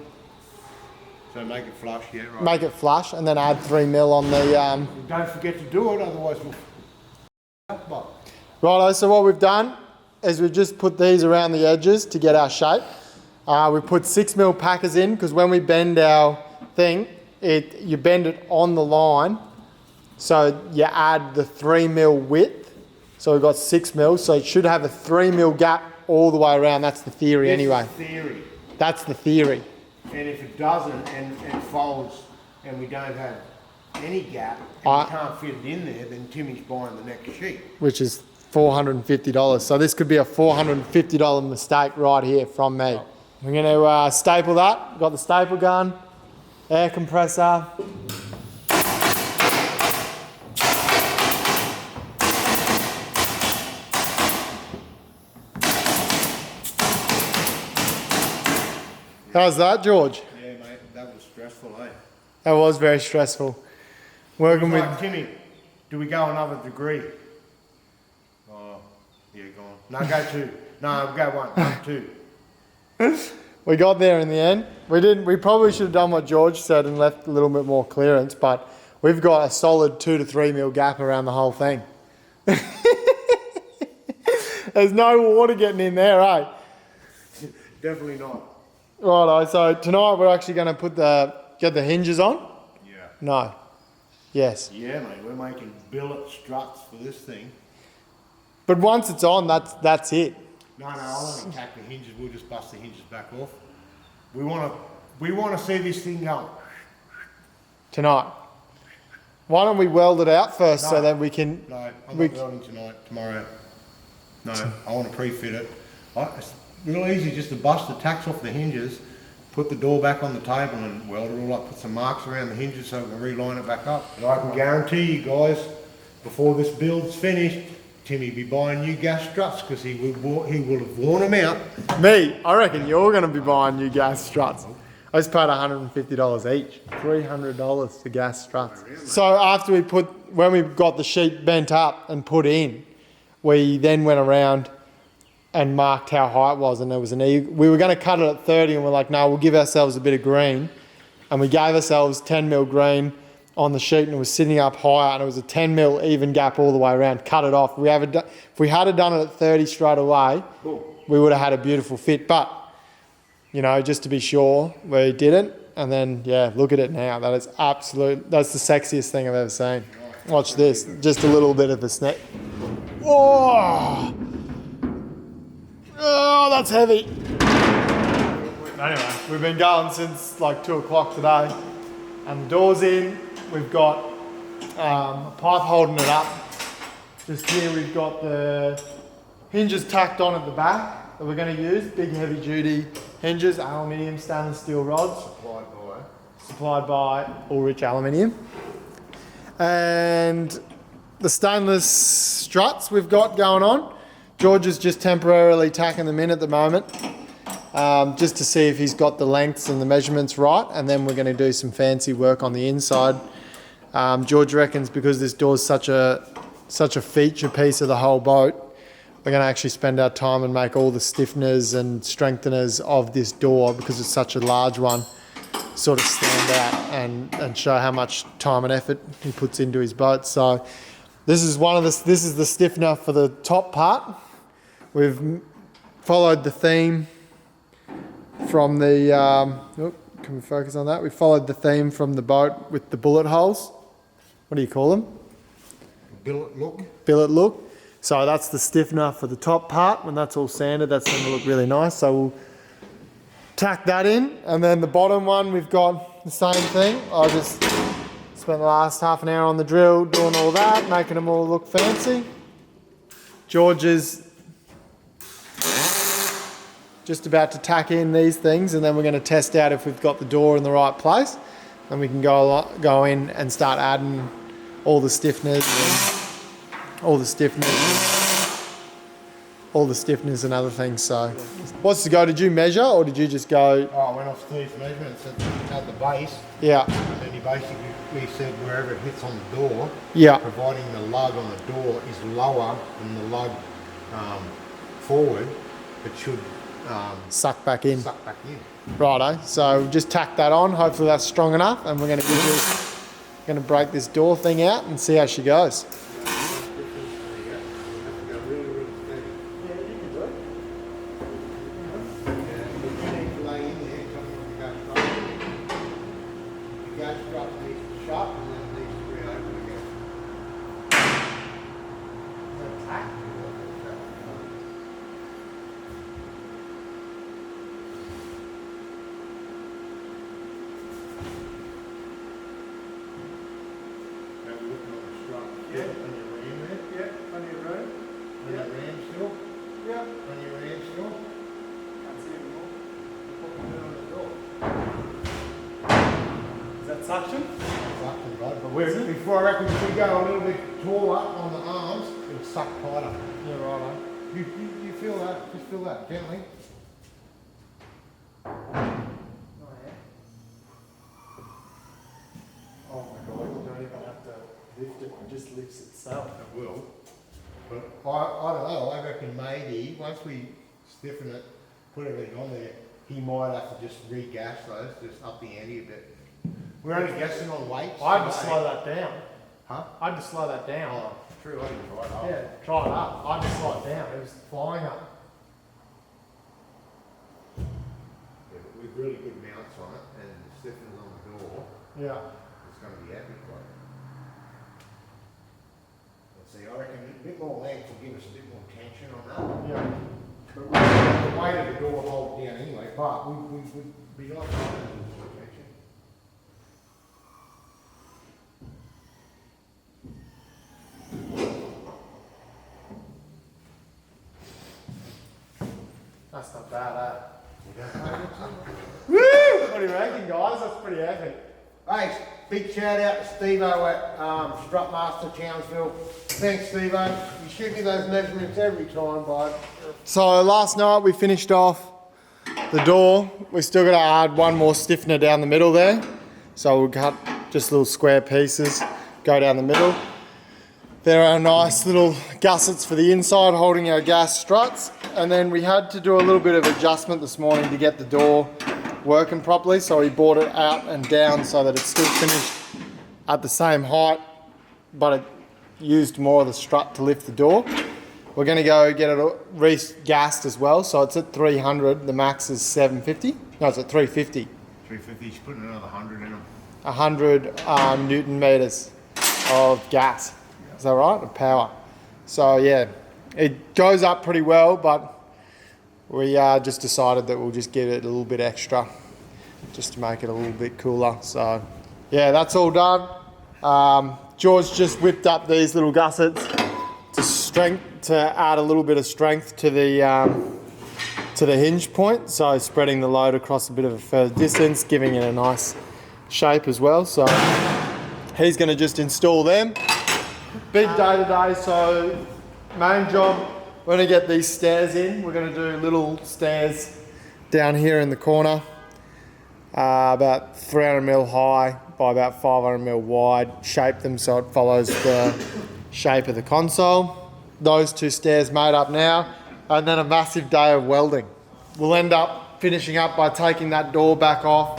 So make it flush, yeah, right. Make it flush and then add 3 mil on the... Don't forget to do it, otherwise we'll... Righto, so what we've done is we've just put these around the edges to get our shape. We put 6 mil packers in, because when we bend our thing, you bend it on the line. So you add the 3 mil width. So we've got 6 mil, so it should have a 3 mil gap all the way around. That's the theory anyway. Theory. That's the theory. And if it doesn't and it folds and we don't have any gap and we can't fit it in there, then Timmy's buying the next sheet. Which is $450. So this could be a $450 mistake right here from me. We're going to staple that. Got the staple gun, air compressor. How's that, George? Yeah, mate, that was stressful, eh? That was very stressful. Working with... Timmy, do we go another degree? Oh, yeah, go on. No, go 2. No, go 1, 2. We got there in the end. We probably should have done what George said and left a little bit more clearance, but we've got a solid 2 to 3 mil gap around the whole thing. There's no water getting in there, eh? Definitely not. Righto, so tonight we're actually going to get the hinges on? Yeah. No. Yes. Yeah, mate, we're making billet struts for this thing. But once it's on, that's it. No, I'll only tack the hinges. We'll just bust the hinges back off. We want to see this thing go. Tonight. Why don't we weld it out first so that we can... No, I'm not welding tonight, tomorrow. No, I want to pre-fit it. It's real easy just to bust the tacks off the hinges, put the door back on the table and weld it all up, put some marks around the hinges so we can reline it back up. And I can guarantee you guys, before this build's finished, Timmy will be buying new gas struts because he will have worn them out. Me? I reckon you're going to be buying new gas struts. I just paid $150 each, $300 for gas struts. So after when we got the sheet bent up and put in, we then went around and marked how high it was, and there was we were going to cut it at 30 and we're like, no, we'll give ourselves a bit of green. And we gave ourselves 10 mil green on the sheet, and it was sitting up higher, and it was a 10 mil even gap all the way around. Cut it off. If we had done it at 30 straight away, we would have had a beautiful fit. But, you know, just to be sure, we didn't. And then, yeah, look at it now. That's the sexiest thing I've ever seen. Watch this. Just a little bit of a snap. Oh, that's heavy. Anyway, we've been going since like 2 o'clock today, and the door's in. We've got a pipe holding it up. Just here we've got the hinges tacked on at the back that we're going to use. Big heavy duty hinges, aluminium, stainless steel rods. Supplied by Ulrich Aluminium. And the stainless struts we've got going on. George is just temporarily tacking them in at the moment, just to see if he's got the lengths and the measurements right, and then we're going to do some fancy work on the inside. George reckons because this door is such a feature piece of the whole boat, we're going to actually spend our time and make all the stiffeners and strengtheners of this door, because it's such a large one, sort of stand out and show how much time and effort he puts into his boat. So this is the stiffener for the top part. We've followed the theme from the can we focus on that? We followed the theme from the boat with the bullet holes. What do you call them? Billet look. Billet look. So that's the stiffener for the top part. When that's all sanded, that's going to look really nice. So we'll tack that in, and then the bottom one we've got the same thing. I just spent the last half an hour on the drill doing all that, making them all look fancy. George is just about to tack in these things, and then we're going to test out if we've got the door in the right place, and we can go in and start adding all the stiffeners and other things. So what's the go? Did you measure, or did you just go? Oh, I went off Steve's measurements at the base. Yeah. And then he basically said wherever it hits on the door, yeah, providing the lug on the door is lower than the lug forward, it should suck back in. Righto. So just tack that on. Hopefully that's strong enough, and we're going to break this door thing out and see how she goes. Suction, right? But before I reckon if we go a little bit taller on the arms, it'll suck tighter. Yeah, right. You feel that? Just feel that gently. Oh yeah. Oh my God! You don't even have to lift it; it just lifts itself. It will. But I don't know. I reckon maybe once we stiffen it, put everything on there, he might have to just re-gas those, just up the ante a bit. We're only guessing on weights. I had to slow that down. Huh? I had to slow that down. Oh, true. I didn't try it up. Yeah, try it up. I had to slow it down. It was flying up. Yeah, but with really good mounts on it and stiffeners on the door, yeah, it's going to be epic, right? weight of the door hold down anyway, but we would be nice to have a little protection. That's not bad, Woo! What do you reckon, guys? That's pretty epic. Hey, big shout out to Steve-O at Strutmaster Townsville. Thanks, Steve-O. You shoot me those measurements every time, bud. So last night we finished off the door. We still got to add one more stiffener down the middle there. So we'll cut just little square pieces, go down the middle. There are nice little gussets for the inside holding our gas struts. And then we had to do a little bit of adjustment this morning to get the door working properly. So we brought it out and down so that it's still finished at the same height, but it used more of the strut to lift the door. We're going to go get it re-gassed as well. So it's at 300, the max is 750. No, it's at 350. 350, she's putting another 100 in them. 100 Newton meters of gas. Is that right? Of power. So yeah, it goes up pretty well, but we just decided that we'll just give it a little bit extra just to make it a little bit cooler. So yeah, that's all done. George just whipped up these little gussets to add a little bit of strength to the hinge point. So spreading the load across a bit of a further distance, giving it a nice shape as well. So he's going to just install them. Big day today, so main job, we're going to get these stairs in. We're going to do little stairs down here in the corner, about 300mm high by about 500mm wide, shape them so it follows the shape of the console. Those two stairs made up now, and then a massive day of welding. We'll end up finishing up by taking that door back off,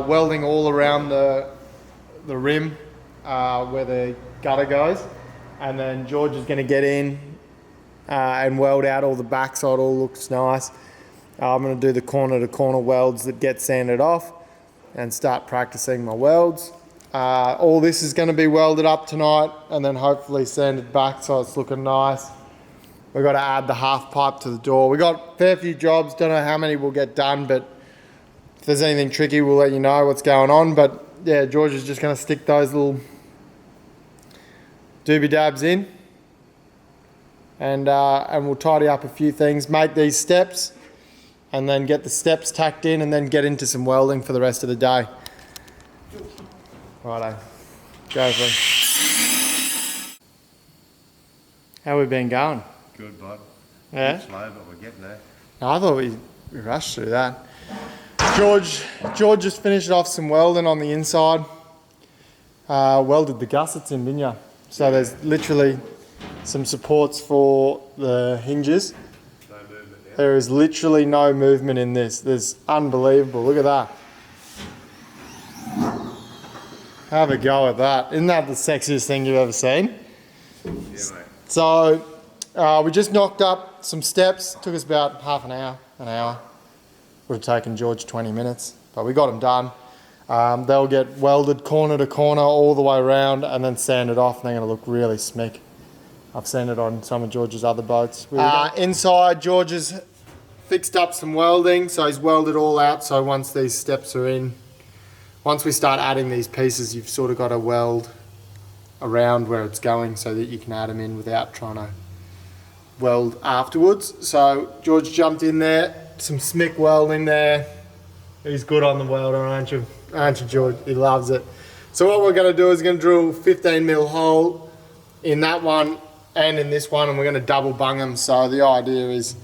welding all around the rim where the gutter goes, and then George is going to get in and weld out all the back so it all looks nice. I'm going to do the corner to corner welds that get sanded off and start practicing my welds. All this is going to be welded up tonight and then hopefully sanded back so it's looking nice. We've got to add the half pipe to the door. We got a fair few jobs, don't know how many will get done, but if there's anything tricky we'll let you know what's going on. But yeah, George is just going to stick those little doobie dabs in, and we'll tidy up a few things, make these steps, and then get the steps tacked in, and then get into some welding for the rest of the day. Righto, go for it. How we been going? Good, bud. Yeah? Slow, but we're getting there. No, I thought we rushed through that. George just finished off some welding on the inside. Welded the gussets in, didn't you? So there's literally some supports for the hinges. No movement now. There is literally no movement in this. There's unbelievable. Look at that. Have a go at that. Isn't that the sexiest thing you've ever seen? Yeah, mate. So we just knocked up some steps. Took us about half an hour. Would have taken George 20 minutes, but we got them done. They'll get welded corner to corner all the way around and then sanded off, and they're going to look really smick. I've seen it on some of George's other boats. Inside, George has fixed up some welding, so he's welded all out. So once these steps are in, once we start adding these pieces, you've sort of got to weld around where it's going so that you can add them in without trying to weld afterwards. So George jumped in there, some smick welding there. He's good on the welder, aren't you? Aren't you, George? He loves it. So what we're going to do is going to drill 15mm hole in that one and in this one, and we're going to double bung them. So the idea is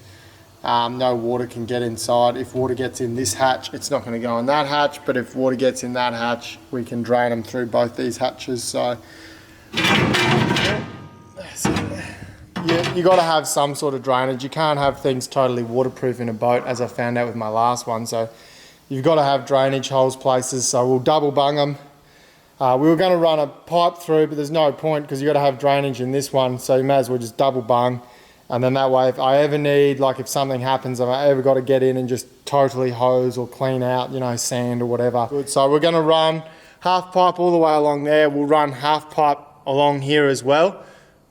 no water can get inside. If water gets in this hatch, it's not going to go in that hatch, but if water gets in that hatch, we can drain them through both these hatches. So you got to have some sort of drainage. You can't have things totally waterproof in a boat, as I found out with my last one. So you've got to have drainage holes places. So we'll double bung them. We were going to run a pipe through, but there's no point because you've got to have drainage in this one. So you may as well just double bung. And then that way, if I ever need, like if something happens, if I ever got to get in and just totally hose or clean out, you know, sand or whatever. So we're going to run half pipe all the way along there. We'll run half pipe along here as well,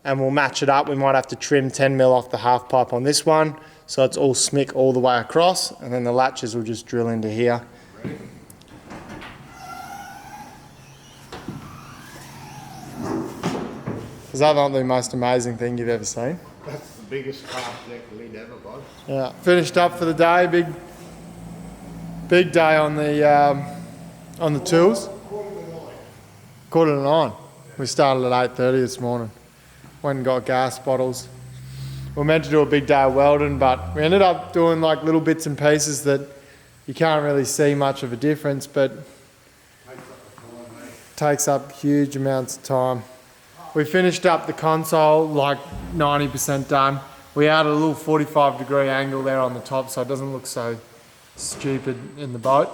and we'll match it up. We might have to trim 10mm off the half pipe on this one so it's all smick all the way across, and then the latches will just drill into here. Is that not the most amazing thing you've ever seen? That's the biggest cast deck lid ever, bud. Yeah, finished up for the day. Big day on the tools. 8:45. We started at 8:30 this morning. Went and got gas bottles. We were meant to do a big day of welding, but we ended up doing like little bits and pieces that you can't really see much of a difference, but takes up huge amounts of time. We finished up the console like 90% done. We added a little 45-degree angle there on the top so it doesn't look so stupid in the boat.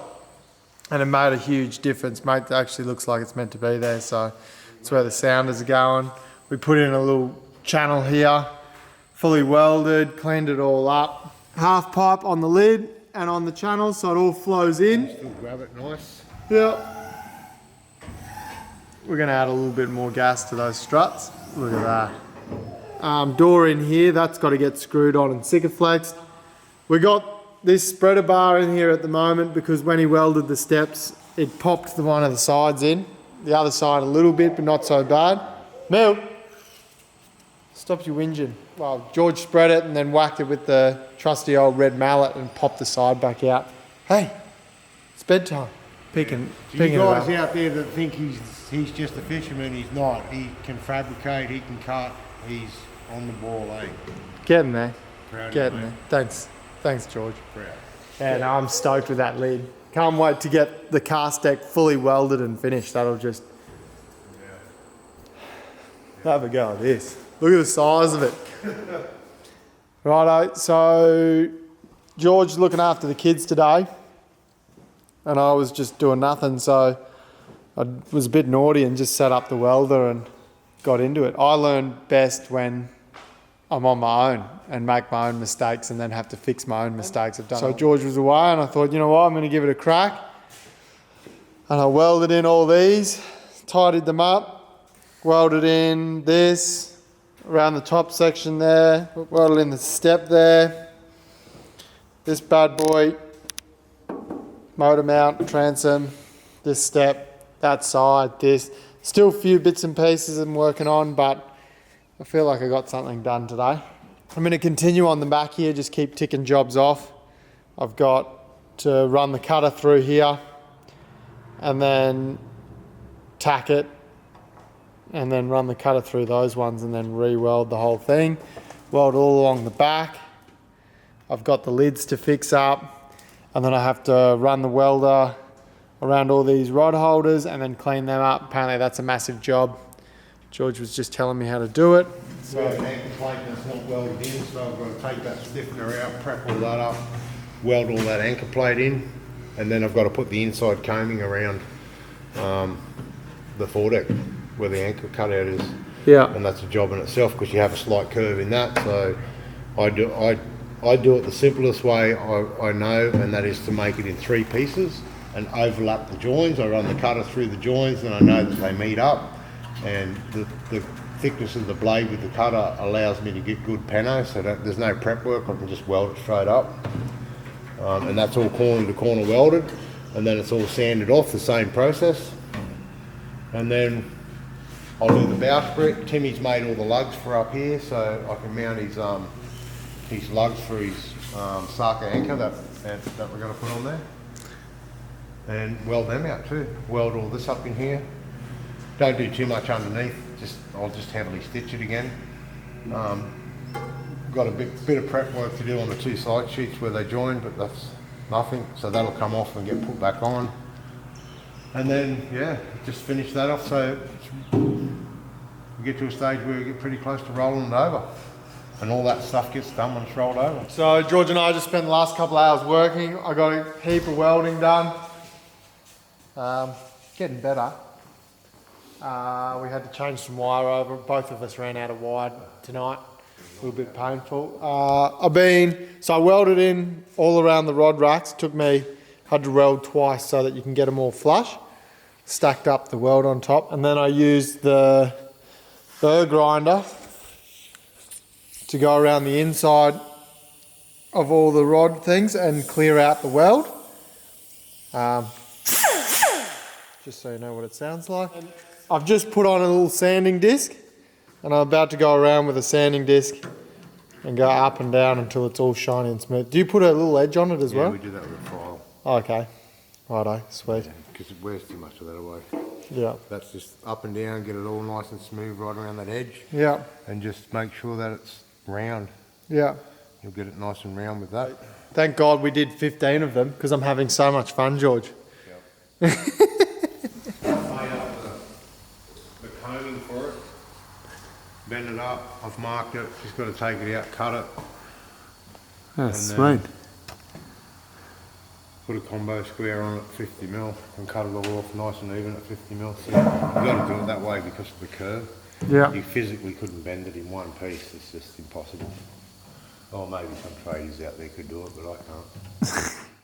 And it made a huge difference. It actually looks like it's meant to be there, so it's where the sounders are going. We put in a little channel here, fully welded, cleaned it all up. Half pipe on the lid and on the channel so it all flows in. Still grab it nice. Yep. We're going to add a little bit more gas to those struts. Look at that. Door in here, that's got to get screwed on and Sikaflexed. We got this spreader bar in here at the moment because when he welded the steps, it popped one of the sides in. The other side a little bit, but not so bad. Mel, stop your whinging. Well, George spread it and then whacked it with the trusty old red mallet and popped the side back out. Hey, it's bedtime. Picking You guys it up. out there that think he's just a fisherman, he's not. He can fabricate, he can cut, he's on the ball, eh? Getting there. Proud of Getting you, there. mate. Thanks, George. Proud. And I'm stoked with that lid. Can't wait to get the cast deck fully welded and finished. That'll just have a go at this. Look at the size of it. Righto, so George's looking after the kids today, and I was just doing nothing, so I was a bit naughty and just set up the welder and got into it. I learn best when I'm on my own and make my own mistakes and then have to fix my own mistakes I've done. So George was away and I thought, you know what, I'm going to give it a crack. And I welded in all these, tidied them up, welded in this, around the top section there, welded in the step there, this bad boy, motor mount, transom, this step, that side, this. Still a few bits and pieces I'm working on, but I feel like I got something done today. I'm going to continue on the back here, just keep ticking jobs off. I've got to run the cutter through here and then tack it and then run the cutter through those ones and then re-weld the whole thing. Weld all along the back. I've got the lids to fix up and then I have to run the welder around all these rod holders and then clean them up. Apparently that's a massive job. George was just telling me how to do it. So we have an anchor plate that's not welded in, so I've got to take that stiffener out, prep all that up, weld all that anchor plate in, and then I've got to put the inside coaming around the foredeck where the anchor cutout is. Yeah. And that's a job in itself because you have a slight curve in that. So I do it the simplest way I know, and that is to make it in 3 pieces and overlap the joins. I run the cutter through the joins and I know that they meet up, and the thickness of the blade with the cutter allows me to get good pano, so that there's no prep work. I can just weld it straight up, and that's all corner to corner welded, and then it's all sanded off, the same process. And then I'll do the bow sprit. Timmy's made all the lugs for up here, so I can mount his lugs for his Saka anchor that we're going to put on there, and weld them out too. Weld all this up in here. Don't do too much underneath. I'll just heavily stitch it again. Got a bit of prep work to do on the 2 side sheets where they join, but that's nothing. So that'll come off and get put back on. And then, yeah, just finish that off. So we get to a stage where we get pretty close to rolling it over. And all that stuff gets done when it's rolled over. So George and I just spent the last couple of hours working. I got a heap of welding done. Getting better. We had to change some wire over. Both of us ran out of wire tonight. A little bit painful. I welded in all around the rod racks. Had to weld twice so that you can get them all flush. Stacked up the weld on top, and then I used the burr grinder to go around the inside of all the rod things and clear out the weld. Just so you know what it sounds like. I've just put on a little sanding disc and I'm about to go around with a sanding disc and go up and down until it's all shiny and smooth. Do you put a little edge on it as well? Yeah, we do that with a file. Oh, okay. Righto, sweet. Because it wears too much of that away. Yeah. That's just up and down, get it all nice and smooth right around that edge. Yeah. And just make sure that it's round. Yeah. You'll get it nice and round with that. Thank God we did 15 of them because I'm having so much fun, George. Yep. Made up the combing for it. Bend it up. I've marked it. Just got to take it out, cut it. That's sweet. Put a combo square on it, 50mm, and cut it all off nice and even at 50mm. So you've got to do it that way because of the curve. Yeah. You physically couldn't bend it in one piece. It's just impossible. Oh, maybe some tradies out there could do it, but I can't.